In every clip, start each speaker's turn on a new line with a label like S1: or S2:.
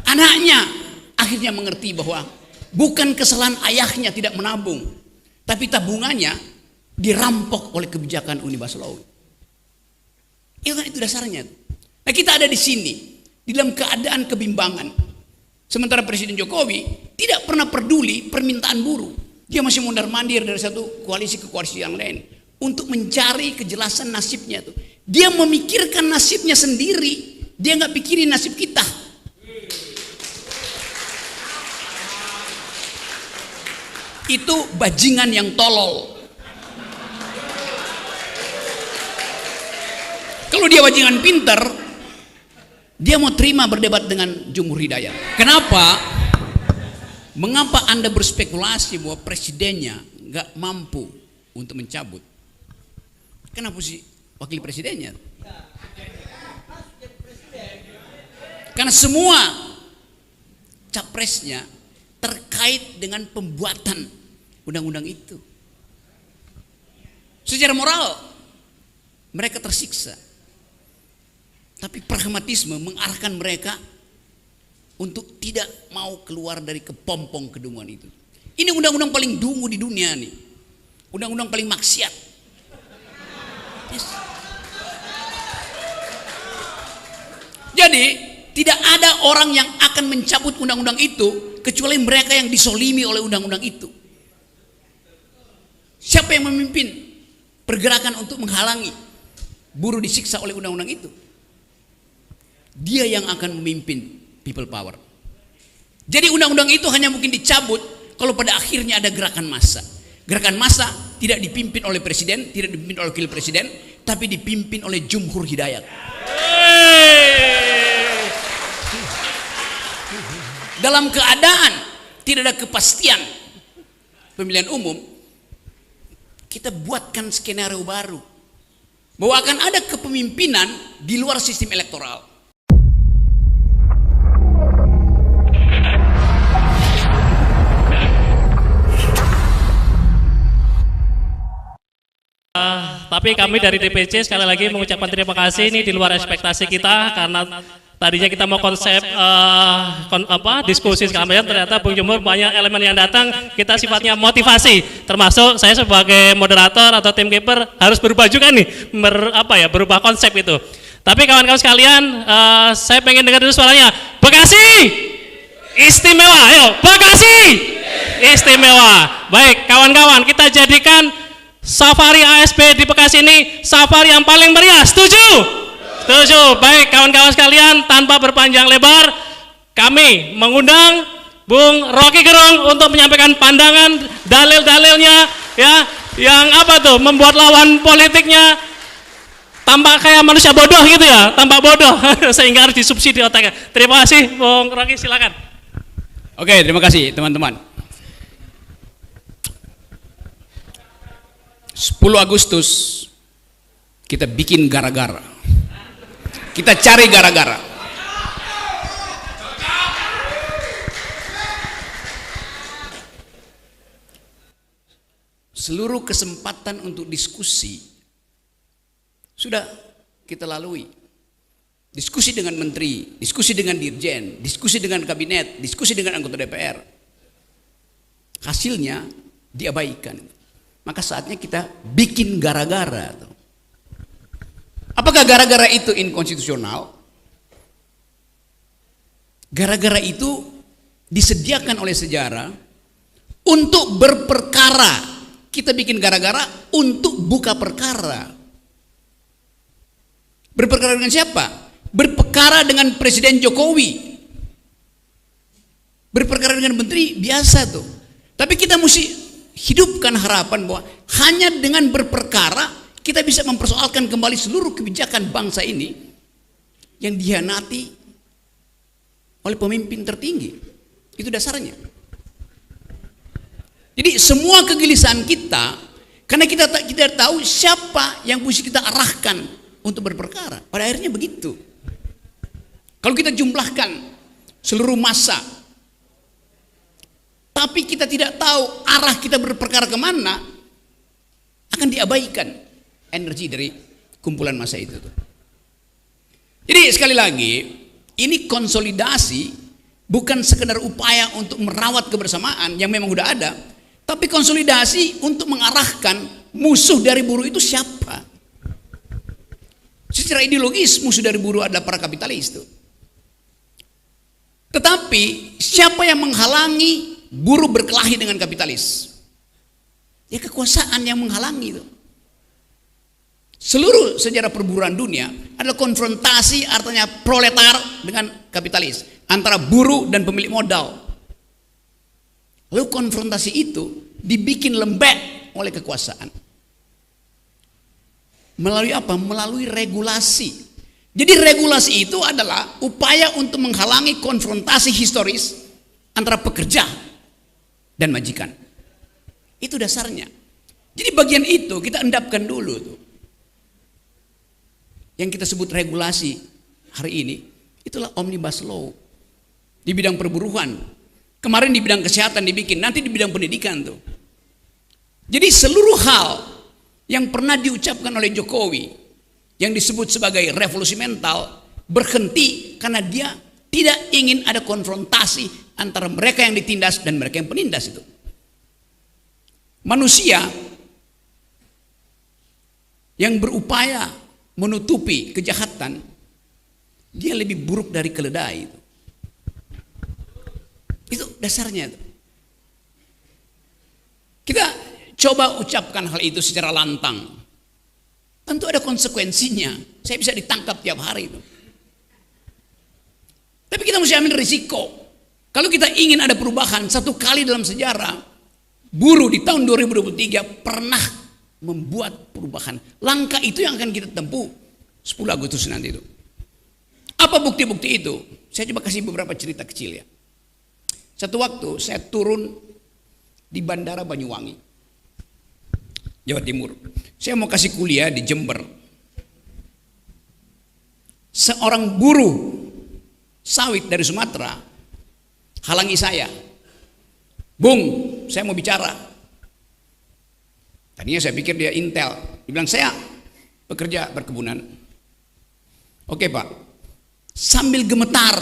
S1: Anaknya akhirnya mengerti bahwa bukan kesalahan ayahnya tidak menabung, tapi tabungannya dirampok oleh kebijakan Uni Baso Laut. Itu dasarnya. Nah, kita ada di sini di dalam keadaan kebimbangan. Sementara Presiden Jokowi tidak pernah peduli permintaan buruh. Dia masih mondar-mandir dari satu koalisi ke koalisi yang lain untuk mencari kejelasan nasibnya tuh. Dia memikirkan nasibnya sendiri. Dia nggak pikirin nasib kita. Itu bajingan yang tolol. Kalau dia bajingan pinter, dia mau terima berdebat dengan Jumhur Hidayat. Kenapa? Mengapa Anda berspekulasi bahwa presidennya nggak mampu untuk mencabut? Kenapa sih wakil presidennya? Karena semua capresnya terkait dengan pembuatan undang-undang itu. Secara moral mereka tersiksa. Tapi pragmatisme mengarahkan mereka untuk tidak mau keluar dari kepompong kedunguan itu. Ini undang-undang paling dungu di dunia nih. Undang-undang paling maksiat. Yes. Jadi tidak ada orang yang akan mencabut undang-undang itu kecuali mereka yang disolimi oleh undang-undang itu. Siapa yang memimpin pergerakan untuk menghalangi buruh disiksa oleh undang-undang itu? Dia yang akan memimpin people power. Jadi undang-undang itu hanya mungkin dicabut kalau pada akhirnya ada gerakan massa. Gerakan massa tidak dipimpin oleh presiden, tidak dipimpin oleh wakil presiden, tapi dipimpin oleh Jumhur Hidayat. Dalam keadaan tidak ada kepastian pemilihan umum, kita buatkan skenario baru bahwa akan ada kepemimpinan di luar sistem elektoral.
S2: Tapi kami dari DPC sekali lagi mengucapkan terima kasih, ini di luar ekspektasi kita, karena tadinya kita mau konsep diskusi sekalian, ternyata Bung Jumhur banyak elemen yang datang, kita sifatnya motivasi, termasuk saya sebagai moderator atau tim keeper harus berubah juga nih, berubah konsep itu. Tapi kawan-kawan sekalian, saya pengen dengar dulu suaranya. Bekasi istimewa, ayo Bekasi istimewa. Baik kawan-kawan, kita jadikan safari ASP di Bekasi ini safari yang paling meriah. Setuju? Setuju. Baik kawan-kawan sekalian, tanpa berpanjang lebar, kami mengundang Bung Rocky Gerung untuk menyampaikan pandangan, dalil-dalilnya, ya, yang membuat lawan politiknya tampak kayak manusia bodoh gitu ya, tampak bodoh sehingga harus disubsidi otaknya. Terima kasih Bung Rocky, silakan.
S1: Oke, terima kasih teman-teman. 10 Agustus kita bikin gara-gara. Kita cari gara-gara. Seluruh kesempatan untuk diskusi sudah kita lalui. Diskusi dengan menteri, diskusi dengan dirjen, diskusi dengan kabinet, diskusi dengan anggota DPR. Hasilnya diabaikan. Maka saatnya kita bikin gara-gara. Apakah gara-gara itu inkonstitusional? Gara-gara itu disediakan oleh sejarah untuk berperkara. Kita bikin gara-gara untuk buka perkara. Berperkara dengan siapa? Berperkara dengan Presiden Jokowi. Berperkara dengan menteri biasa tuh. Tapi kita mesti hidupkan harapan bahwa hanya dengan berperkara kita bisa mempersoalkan kembali seluruh kebijakan bangsa ini yang dihianati oleh pemimpin tertinggi. Itu dasarnya. Jadi semua kegelisahan kita karena kita tidak tahu siapa yang mesti kita arahkan untuk berperkara. Pada akhirnya begitu. Kalau kita jumlahkan seluruh massa, tapi kita tidak tahu arah kita berperkara kemana, akan diabaikan energi dari kumpulan massa itu. Jadi sekali lagi, ini konsolidasi bukan sekedar upaya untuk merawat kebersamaan yang memang udah ada, tapi konsolidasi untuk mengarahkan musuh dari buruh itu siapa. Secara ideologis musuh dari buruh adalah para kapitalis itu. Tetapi siapa yang menghalangi buruh berkelahi dengan kapitalis? Ya kekuasaan yang menghalangi itu. Seluruh sejarah perburuan dunia adalah konfrontasi, artinya proletar dengan kapitalis, antara buruh dan pemilik modal. Lalu konfrontasi itu dibikin lembek oleh kekuasaan. Melalui apa? Melalui regulasi. Jadi regulasi itu adalah upaya untuk menghalangi konfrontasi historis antara pekerja dan majikan. Itu dasarnya. Jadi bagian itu kita endapkan dulu tuh. Yang kita sebut regulasi hari ini, itulah omnibus law. Di bidang perburuhan. Kemarin di bidang kesehatan dibikin, nanti di bidang pendidikan tuh. Jadi seluruh hal yang pernah diucapkan oleh Jokowi yang disebut sebagai revolusi mental berhenti karena dia tidak ingin ada konfrontasi antara mereka yang ditindas dan mereka yang penindas itu. Manusia yang berupaya menutupi kejahatan, dia lebih buruk dari keledai itu. Itu dasarnya itu. Kita coba ucapkan hal itu secara lantang. Tentu ada konsekuensinya. Saya bisa ditangkap tiap hari itu. Tapi kita mesti ambil risiko. Kalau kita ingin ada perubahan, satu kali dalam sejarah, buruh di tahun 2023 pernah membuat perubahan. Langkah itu yang akan kita tempuh 10 Agustus nanti itu. Apa bukti-bukti itu? Saya coba kasih beberapa cerita kecil ya. Satu waktu saya turun di Bandara Banyuwangi, Jawa Timur. Saya mau kasih kuliah di Jember. Seorang buruh sawit dari Sumatera halangi saya. Bung, saya mau bicara. Tadinya saya pikir dia intel. Dia bilang, saya pekerja perkebunan. Oke Pak. Sambil gemetar,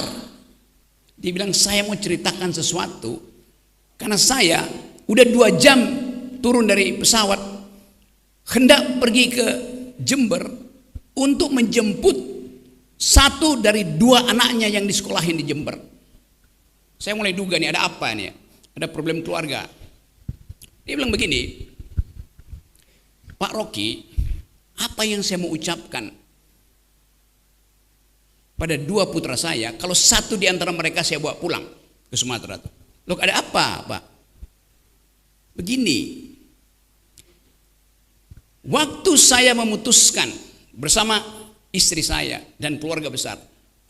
S1: dia bilang, saya mau ceritakan sesuatu. Karena saya udah 2 jam turun dari pesawat, hendak pergi ke Jember untuk menjemput satu dari 2 anaknya yang disekolahin di Jember. Saya mulai duga nih, ada apa nih? Ada problem keluarga. Dia bilang begini, Pak Rocky, apa yang saya mau ucapkan pada 2 putra saya, kalau satu di antara mereka saya bawa pulang ke Sumatera tuh. Loh, ada apa Pak? Begini, waktu saya memutuskan bersama istri saya dan keluarga besar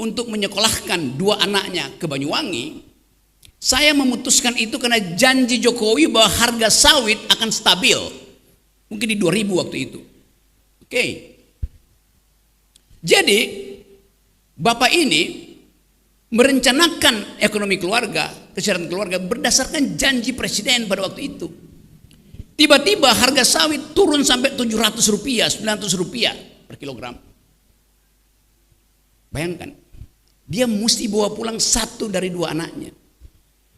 S1: untuk menyekolahkan 2 anaknya ke Banyuwangi, saya memutuskan itu karena janji Jokowi bahwa harga sawit akan stabil. Mungkin di 2000 waktu itu. Oke. Jadi Bapak ini merencanakan ekonomi keluarga, kesejahteraan keluarga berdasarkan janji presiden pada waktu itu. Tiba-tiba harga sawit turun sampai Rp700, Rp900 per kilogram. Bayangkan, dia mesti bawa pulang satu dari 2 anaknya.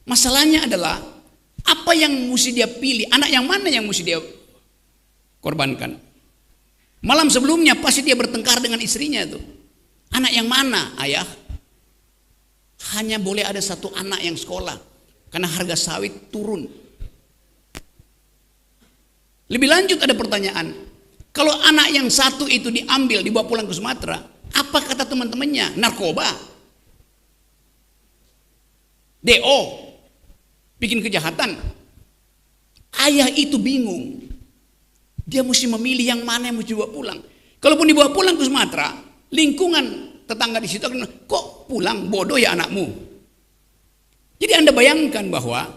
S1: Masalahnya adalah apa yang mesti dia pilih, anak yang mana yang mesti dia korbankan. Malam sebelumnya pasti dia bertengkar dengan istrinya tuh. Anak yang mana ayah? Hanya boleh ada 1 anak yang sekolah karena harga sawit turun. Lebih lanjut ada pertanyaan, kalau anak yang 1 itu diambil dibawa pulang ke Sumatera, apa kata teman-temannya? Narkoba, DO, bikin kejahatan. Ayah itu bingung, dia mesti memilih yang mana yang mesti dibawa pulang. Kalaupun dibawa pulang ke Sumatera, lingkungan tetangga di situ akan, kok pulang, bodoh ya anakmu. Jadi Anda bayangkan bahwa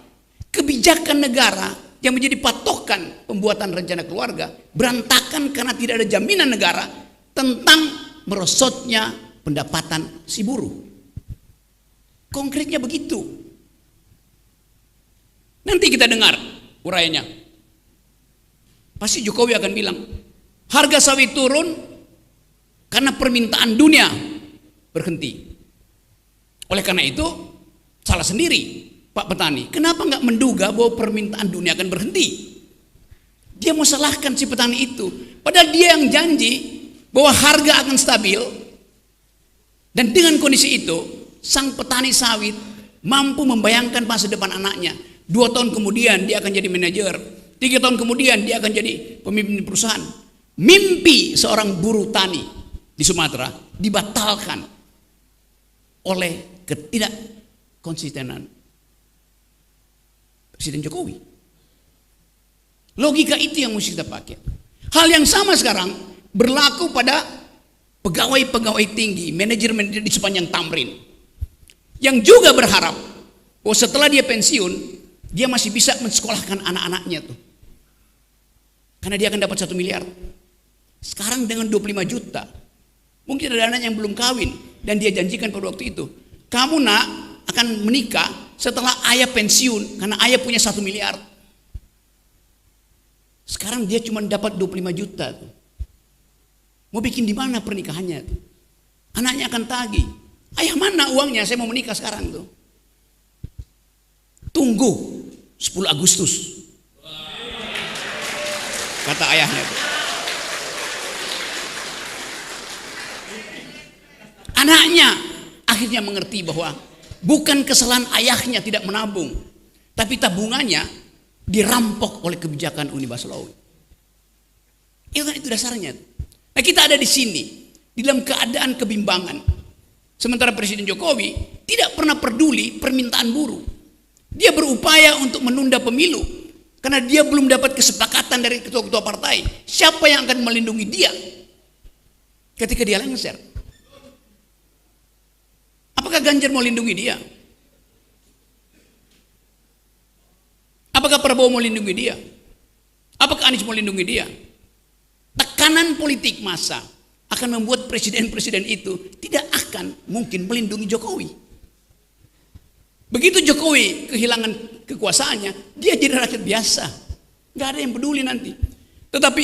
S1: kebijakan negara yang menjadi patokan pembuatan rencana keluarga berantakan karena tidak ada jaminan negara tentang merosotnya pendapatan si buruh. Konkretnya begitu. Nanti kita dengar uraiannya. Pasti Jokowi akan bilang, harga sawit turun karena permintaan dunia berhenti. Oleh karena itu, Salah sendiri Pak petani. Kenapa nggak menduga bahwa permintaan dunia akan berhenti? Dia mau salahkan si petani itu. Padahal dia yang janji bahwa harga akan stabil. Dan dengan kondisi itu, sang petani sawit mampu membayangkan masa depan anaknya. 2 tahun kemudian dia akan jadi manajer. 3 tahun kemudian dia akan jadi pemimpin perusahaan. Mimpi seorang buruh tani di Sumatera dibatalkan oleh ketidakkonsistenan Presiden Jokowi. Logika itu yang mesti kita pakai. Hal yang sama sekarang berlaku pada pegawai-pegawai tinggi, manajer-manajer di sepanjang Tamrin, yang juga berharap bahwa setelah dia pensiun, dia masih bisa mensekolahkan anak-anaknya tuh. Karena dia akan dapat 1 miliar. Sekarang dengan 25 juta. Mungkin ada anak yang belum kawin dan dia janjikan pada waktu itu, kamu nak akan menikah setelah ayah pensiun karena ayah punya 1 miliar. Sekarang dia cuma dapat 25 juta tuh. Mau bikin di mana pernikahannya tuh? Anaknya akan tagih. Ayah mana uangnya? Saya mau menikah sekarang tuh. Tunggu 10 Agustus. Kata ayahnya tuh. Anaknya akhirnya mengerti bahwa bukan kesalahan ayahnya tidak menabung, tapi tabungannya dirampok oleh kebijakan Uni Baslawi. Itu dasarnya. Nah, kita ada di sini di dalam keadaan kebimbangan. Sementara Presiden Jokowi tidak pernah peduli permintaan buruh. Dia berupaya untuk menunda pemilu karena dia belum dapat kesepakatan dari ketua-ketua partai. Siapa yang akan melindungi dia ketika dia lengser? Apakah Ganjar mau lindungi dia? Apakah Prabowo mau lindungi dia? Apakah Anies mau lindungi dia? Tekanan politik massa akan membuat presiden-presiden itu tidak akan mungkin melindungi Jokowi. Begitu Jokowi kehilangan kekuasaannya, dia jadi rakyat biasa. Nggak ada yang peduli nanti. Tetapi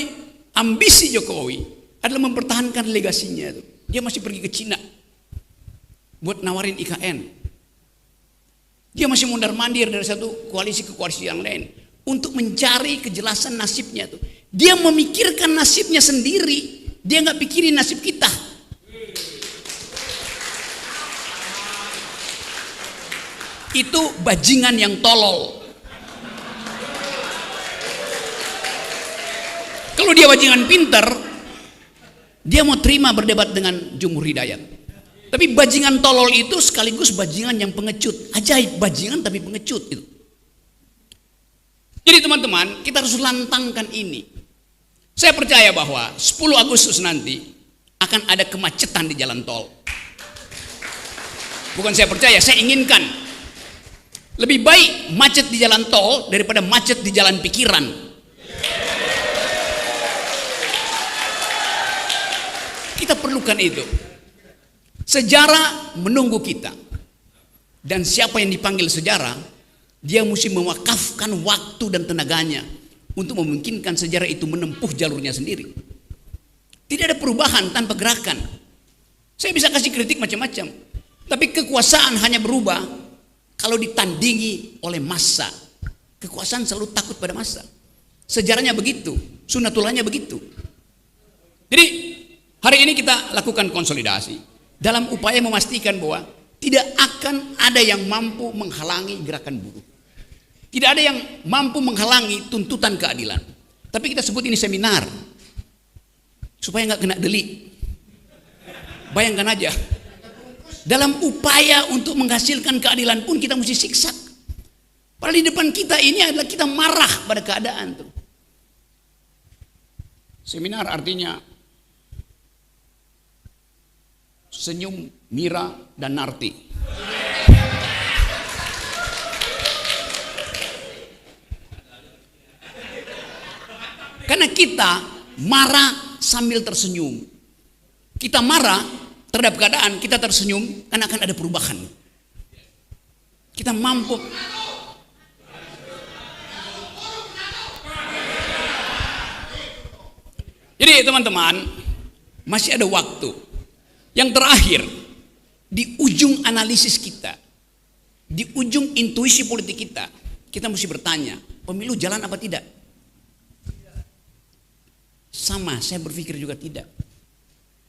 S1: ambisi Jokowi adalah mempertahankan legasinya. Dia masih pergi ke Cina buat nawarin IKN. Dia masih mondar-mandir dari satu koalisi ke koalisi yang lain untuk mencari kejelasan nasibnya tuh. Dia memikirkan nasibnya sendiri, dia nggak pikirin nasib kita. Itu bajingan yang tolol. Kalau dia bajingan pinter, dia mau terima berdebat dengan Jumhur Hidayat. Tapi bajingan tolol itu sekaligus bajingan yang pengecut. Ajaib, bajingan tapi pengecut itu. Jadi teman-teman, kita harus lantangkan ini. Saya percaya bahwa 10 Agustus nanti akan ada kemacetan di jalan tol. Bukan saya percaya, saya inginkan. Lebih baik macet di jalan tol daripada macet di jalan pikiran. Kita perlukan itu. Sejarah menunggu kita. Dan siapa yang dipanggil sejarah, dia mesti mewakafkan waktu dan tenaganya untuk memungkinkan sejarah itu menempuh jalurnya sendiri. Tidak ada perubahan tanpa gerakan. Saya bisa kasih kritik macam-macam, tapi kekuasaan hanya berubah kalau ditandingi oleh massa. Kekuasaan selalu takut pada massa. Sejarahnya begitu, sunnatullahnya begitu. Jadi hari ini kita lakukan konsolidasi dalam upaya memastikan bahwa tidak akan ada yang mampu menghalangi gerakan buruh. Tidak ada yang mampu menghalangi tuntutan keadilan. Tapi kita sebut ini seminar supaya nggak kena delik. Bayangkan aja, dalam upaya untuk menghasilkan keadilan pun kita mesti siksa. Padahal di depan kita ini adalah kita marah pada keadaan tuh. Seminar artinya senyum, Mira, dan Narti. Karena kita marah sambil tersenyum. Kita marah terhadap keadaan, kita tersenyum karena akan ada perubahan. Kita mampu. Jadi teman-teman, masih ada waktu. Yang terakhir, di ujung analisis kita, di ujung intuisi politik kita mesti bertanya, pemilu jalan apa tidak? Sama, saya berpikir juga tidak.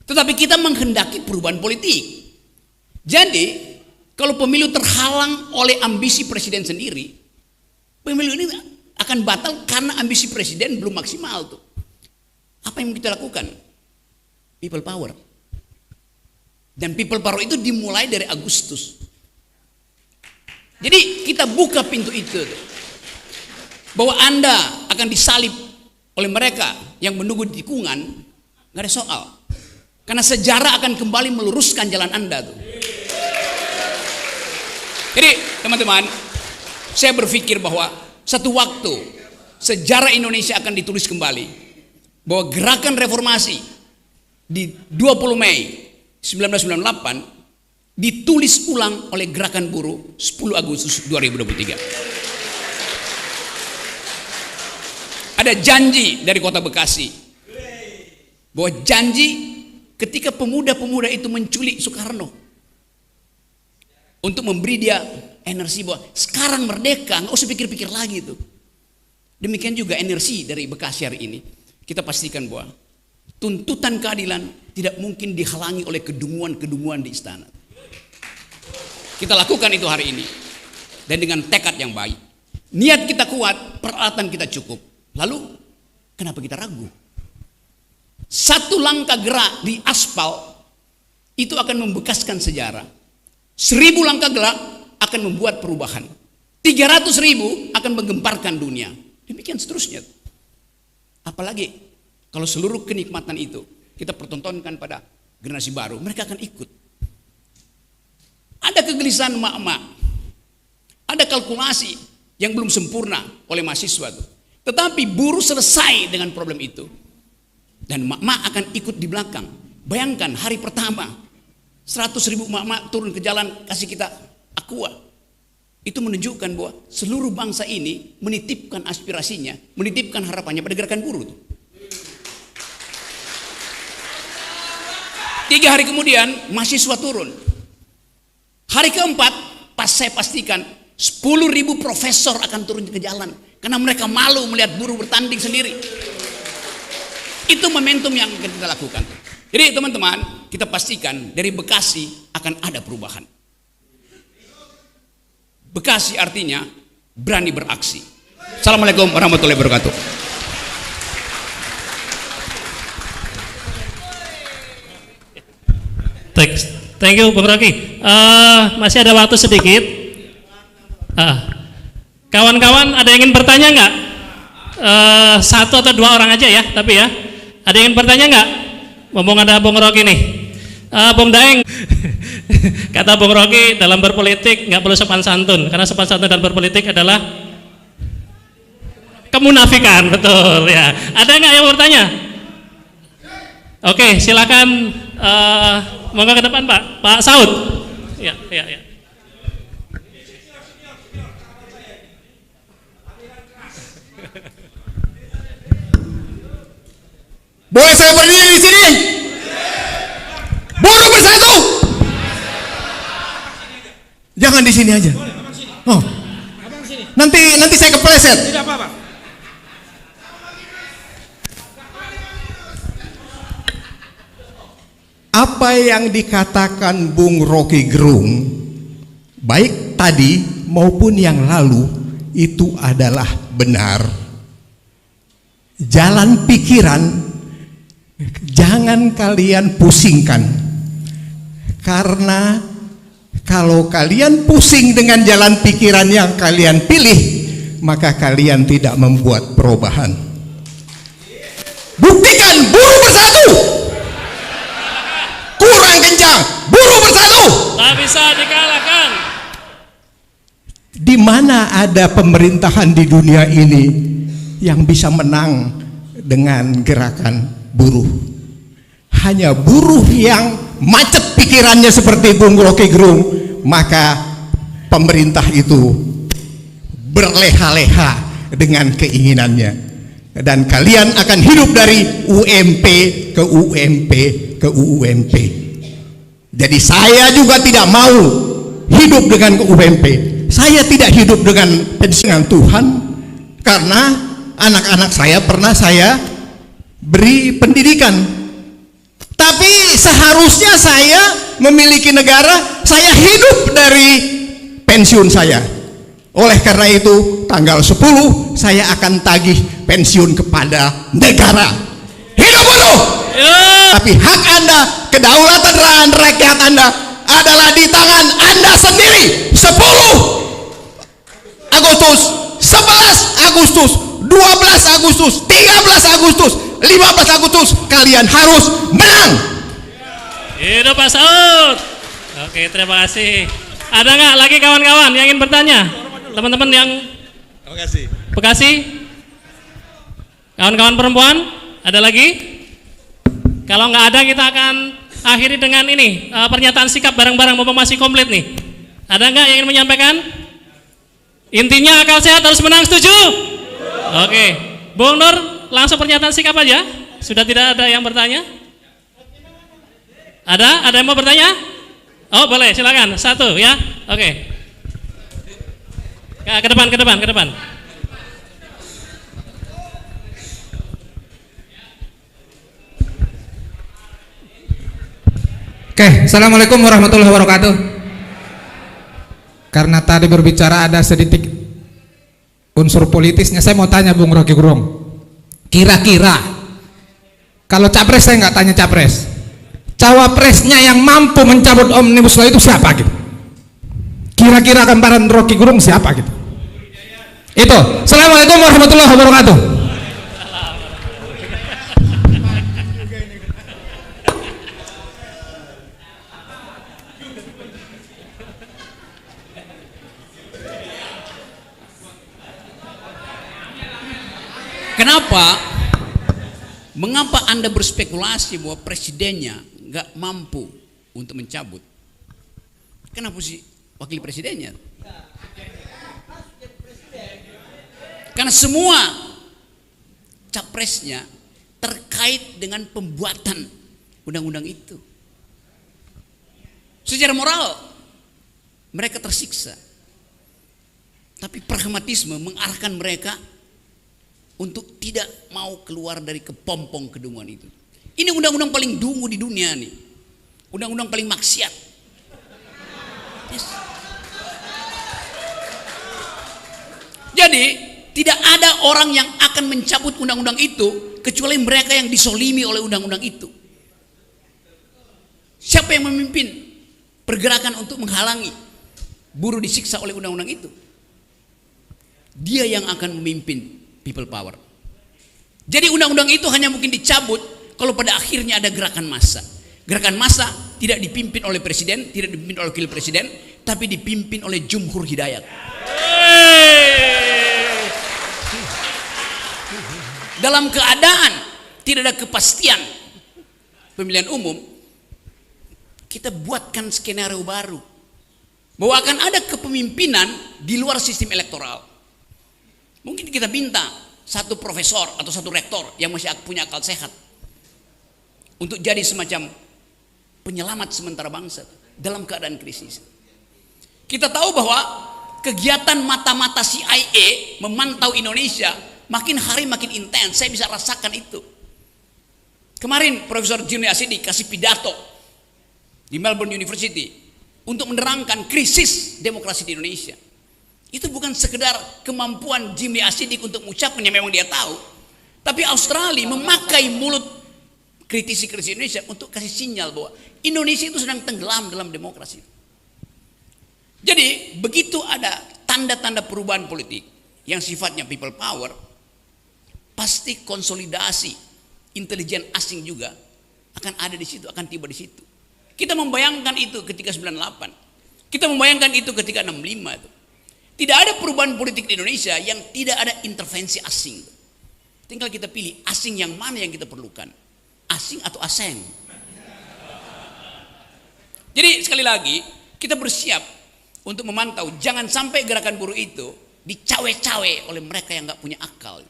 S1: Tetapi kita menghendaki perubahan politik. Jadi, kalau pemilu terhalang oleh ambisi presiden sendiri, pemilu ini akan batal karena ambisi presiden belum maksimal tuh. Apa yang kita lakukan? People power. Dan people power itu dimulai dari Agustus. Jadi kita buka pintu itu tuh. Bahwa Anda akan disalib oleh mereka yang menunggu tikungan, nggak ada soal. Karena sejarah akan kembali meluruskan jalan Anda tuh. Jadi teman-teman, saya berpikir bahwa satu waktu sejarah Indonesia akan ditulis kembali, bahwa gerakan reformasi di 20 Mei 1998 ditulis ulang oleh gerakan buruh 10 Agustus 2023. Ada janji dari Kota Bekasi, bahwa janji ketika pemuda-pemuda itu menculik Soekarno untuk memberi dia energi bahwa sekarang merdeka, nggak usah pikir-pikir lagi tuh. Demikian juga energi dari Bekasi hari ini. Kita pastikan bahwa tuntutan keadilan tidak mungkin dihalangi oleh kedunguan-kedunguan di istana. Kita lakukan itu hari ini, dan dengan tekad yang baik. Niat kita kuat, peralatan kita cukup. Lalu kenapa kita ragu? Satu langkah gerak di aspal itu akan membekaskan sejarah. 1000 langkah gerak akan membuat perubahan. 300.000 akan menggemparkan dunia. Demikian seterusnya. Apalagi kalau seluruh kenikmatan itu kita pertontonkan pada generasi baru, mereka akan ikut. Ada kegelisahan emak-emak, ada kalkulasi yang belum sempurna oleh mahasiswa itu. Tetapi buruh selesai dengan problem itu, dan emak-emak akan ikut di belakang. Bayangkan hari pertama 100.000 emak-emak turun ke jalan kasih kita aqua. Itu menunjukkan bahwa seluruh bangsa ini menitipkan aspirasinya, menitipkan harapannya pada gerakan buruh itu. 3 hari kemudian mahasiswa turun. Hari keempat pas saya pastikan 10.000 profesor akan turun ke jalan karena mereka malu melihat buruh bertanding sendiri. Itu momentum yang akan kita lakukan. Jadi teman-teman, kita pastikan dari Bekasi akan ada perubahan. Bekasi artinya berani beraksi. Assalamualaikum warahmatullahi wabarakatuh.
S2: Thank you Bung Rocky. Masih ada waktu sedikit. Kawan-kawan ada yang ingin bertanya nggak? 1 atau 2 orang aja ya, tapi ya. Ada yang ingin bertanya nggak? Ngomong ada Bung Rocky nih. Bung Daeng, kata Bung Rocky dalam berpolitik nggak perlu sopan santun, karena sopan santun dalam berpolitik adalah kemunafikan, betul ya. Ada nggak yang mau bertanya? Oke, silakan. Monggo ke depan Pak Saud. Ya.
S3: Boleh saya berdiri di sini? Buruh bersatu. Jangan di sini aja. Oh. Nanti saya kepleset.
S4: Tidak apa-apa.
S3: Apa yang dikatakan Bung Rocky Gerung, baik tadi maupun yang lalu, itu adalah benar. Jalan pikiran jangan kalian pusingkan, karena kalau kalian pusing dengan jalan pikiran yang kalian pilih, maka kalian tidak membuat perubahan. Buktikan buruh bersatu. Kurang kencang, buruh bersatu.
S2: Tak bisa dikalahkan.
S3: Di mana ada pemerintahan di dunia ini yang bisa menang dengan gerakan buruh? Hanya buruh yang macet pikirannya seperti Bung Rocky Gerung, maka pemerintah itu berleha-leha dengan keinginannya, dan kalian akan hidup dari UMP ke UMP ke UMP. Jadi saya juga tidak mau hidup dengan UMP. saya tidak hidup dengan pensiunan Tuhan, karena anak-anak saya pernah saya beri pendidikan. Tapi seharusnya saya memiliki negara, saya hidup dari pensiun saya. Oleh karena itu tanggal 10 saya akan tagih pensiun kepada negara. Hidup buruh. Tapi hak Anda, kedaulatan rakyat Anda adalah di tangan Anda sendiri. 10 Agustus, 11 Agustus, 12 Agustus, 13 Agustus, 15 Agustus kalian harus menang.
S2: Hidup Pak Saud. Oke, terima kasih. Ada nggak lagi kawan-kawan yang ingin bertanya? Teman-teman yang Bekasi? Kawan-kawan perempuan? Ada lagi? Kalau nggak ada, kita akan akhiri dengan ini, pernyataan sikap bareng-bareng, mumpung masih komplit nih. Ada nggak yang ingin menyampaikan? Intinya akal sehat harus menang, setuju? Oke, Bung Nur, langsung pernyataan sikap aja. Sudah tidak ada yang bertanya? Ada yang mau bertanya? Oh boleh, silakan. Satu ya. Oke. Ke depan.
S4: Oke, assalamualaikum warahmatullahi wabarakatuh. Karena tadi berbicara ada sedikit unsur politisnya, saya mau tanya Bung Rocky Gerung. Kira-kira kalau capres, saya nggak tanya capres, cawapresnya yang mampu mencabut omnibus law itu siapa gitu? Kira-kira gambaran Rocky Gerung siapa gitu? Itu. Assalamualaikum warahmatullahi wabarakatuh.
S1: Mengapa Anda berspekulasi bahwa presidennya nggak mampu untuk mencabut? Kenapa sih wakil presidennya? Karena semua capresnya terkait dengan pembuatan undang-undang itu. Secara moral mereka tersiksa, tapi pragmatisme mengarahkan mereka untuk tidak mau keluar dari kepompong kedunguan itu. Ini undang-undang paling dungu di dunia nih, undang-undang paling maksiat. Yes. Jadi tidak ada orang yang akan mencabut undang-undang itu kecuali mereka yang disolimi oleh undang-undang itu. Siapa yang memimpin pergerakan untuk menghalangi buruh disiksa oleh undang-undang itu? Dia yang akan memimpin people power. Jadi undang-undang itu hanya mungkin dicabut kalau pada akhirnya ada gerakan massa. Gerakan massa tidak dipimpin oleh presiden, tidak dipimpin oleh wakil presiden, tapi dipimpin oleh Jumhur Hidayat. Dalam keadaan tidak ada kepastian pemilihan umum, kita buatkan skenario baru bahwa akan ada kepemimpinan di luar sistem elektoral. Mungkin kita minta satu profesor atau satu rektor yang masih punya akal sehat untuk jadi semacam penyelamat sementara bangsa dalam keadaan krisis. Kita tahu bahwa kegiatan mata-mata CIA memantau Indonesia makin hari makin intens. Saya bisa rasakan itu. Kemarin Profesor Jimli Asidi kasih pidato di Melbourne University untuk menerangkan krisis demokrasi di Indonesia. Itu bukan sekedar kemampuan Jimli Asidik untuk mengucapkan yang memang dia tahu, tapi Australia memakai mulut kritisi Indonesia untuk kasih sinyal bahwa Indonesia itu sedang tenggelam dalam demokrasi. Jadi begitu ada tanda-tanda perubahan politik yang sifatnya people power, pasti konsolidasi intelijen asing juga akan ada di situ, akan tiba di situ. Kita membayangkan itu ketika 98, kita membayangkan itu ketika 65 itu. Tidak ada perubahan politik di Indonesia yang tidak ada intervensi asing. Tinggal kita pilih asing yang mana yang kita perlukan, asing atau aseng. Jadi sekali lagi kita bersiap untuk memantau, jangan sampai gerakan buruh itu dicawe-cawe oleh mereka yang nggak punya akal.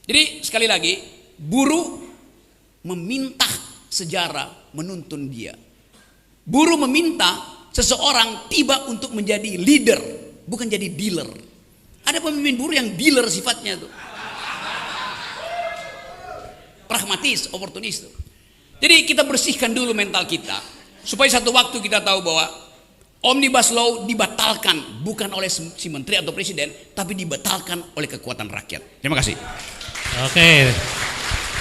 S1: Jadi sekali lagi, buruh meminta sejarah menuntun dia. Buruh meminta seseorang tiba untuk menjadi leader, bukan jadi dealer. Ada pemimpin buruh yang dealer sifatnya tuh. Pragmatis, oportunis tuh. Jadi kita bersihkan dulu mental kita supaya satu waktu kita tahu bahwa Omnibus Law dibatalkan bukan oleh si menteri atau presiden, tapi dibatalkan oleh kekuatan rakyat. Terima kasih.
S2: Oke.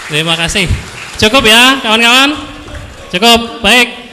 S2: Terima kasih. Cukup ya, kawan-kawan? Cukup. Baik.